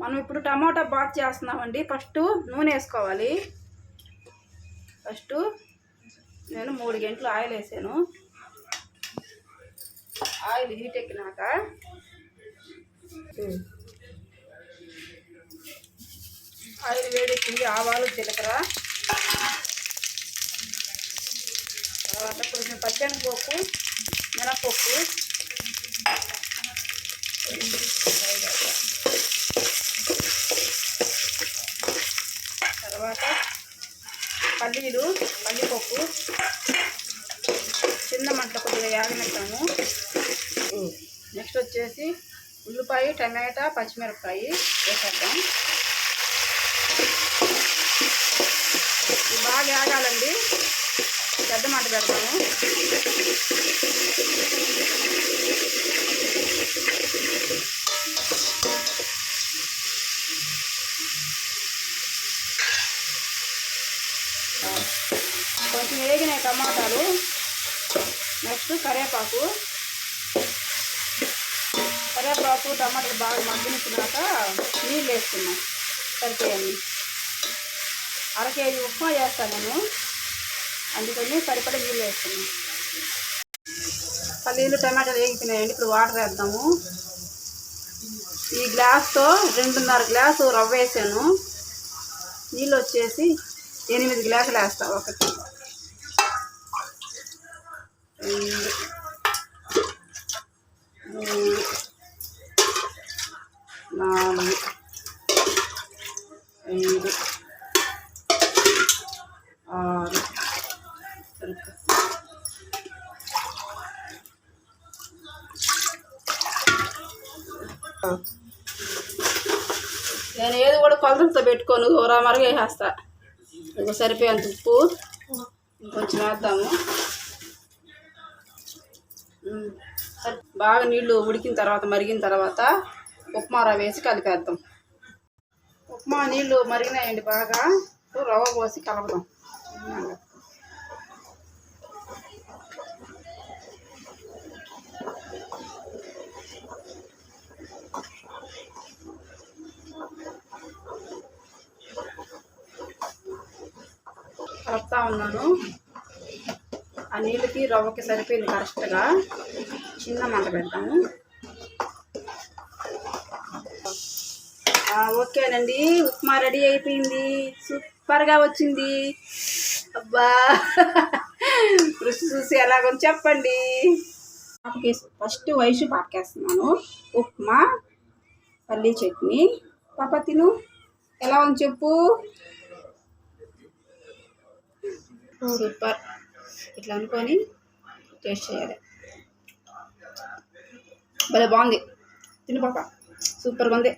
మనం ఇప్పుడు టమాటా బాత్ చేస్తున్నామండి. ఫస్ట్ నూనె వేసుకోవాలి. ఫస్ట్ నేను 3 గంటలు ఆయిల్ వేసాను. ఆయిల్ హీట్ ఎక్కినాక ఆయిల్ వేడెక్కింది. ఆవాలు, జీలకర్ర, తర్వాత కొంచెం పచ్చెనగపప్పు, మినపప్పు, తర్వాత పల్లీలు, పల్లిపప్పు చిన్న మంట కొద్దిగా యాగనిస్తాము. నెక్స్ట్ వచ్చేసి ఉల్లిపాయ, టమాటా, పచ్చిమిరపకాయ వేసేద్దాం. బాగా ఆగాలండి. పెద్ద మంట పెడతాము. కొంచెం వేగినాయి టమాటాలు. నెక్స్ట్ కరివేపాకు, టమాటాలు బాగా మగ్గినాక నీళ్ళు వేసుకున్నాం. సరిపోయాయి. 1/2 కేజీ ఉప్మా చేస్తాను నేను, అందుకని సరిపడా నీళ్ళు వేస్తున్నాం. పల్లీలు, టమాటాలు వేగిపోయినాయండి. ఇప్పుడు వాటర్ వేద్దాము. ఈ గ్లాస్తో 2.5 గ్లాసు రవ్వ వేసాను. నీళ్ళు వచ్చేసి 8 గ్లాసులు వేస్తాను. 1, 2, 3, 4, 5, 6. నేను ఏది కూడా కొలతలతో పెట్టుకోను, మరగా వేసేస్తా. ఇంకో సరిపోయేంత ఉప్పు కొంచెం వేద్దాము. బాగా నీళ్ళు ఉడికిన తర్వాత, మరిగిన తర్వాత ఉప్మా రవ్వ వేసి కలిపేద్దాం. ఉప్మా నీళ్ళు మరిగినాయండి బాగా. రవ్వ పోసి కలపదాం. కలుపుతా ఉన్నాను. ఆ నీళ్ళకి రవ్వకి సరిపోయింది కరెక్ట్గా. చిన్న మంట పెడతాము. ఓకేనండి, ఉప్మా రెడీ అయిపోయింది. సూపర్గా వచ్చింది. అబ్బా, రుచి చూసి ఎలాగో చెప్పండి. ఫస్ట్ వైషు పాకేస్తున్నాను. ఉప్మా, పల్లీ చట్నీ. పాప తిను, ఎలా ఉంది చెప్పు. సూపర్. ఇట్లా అనుకొని టేస్ట్ చేయాలి. భలే బాగుంది. తిను పాప, సూపర్గా ఉంది.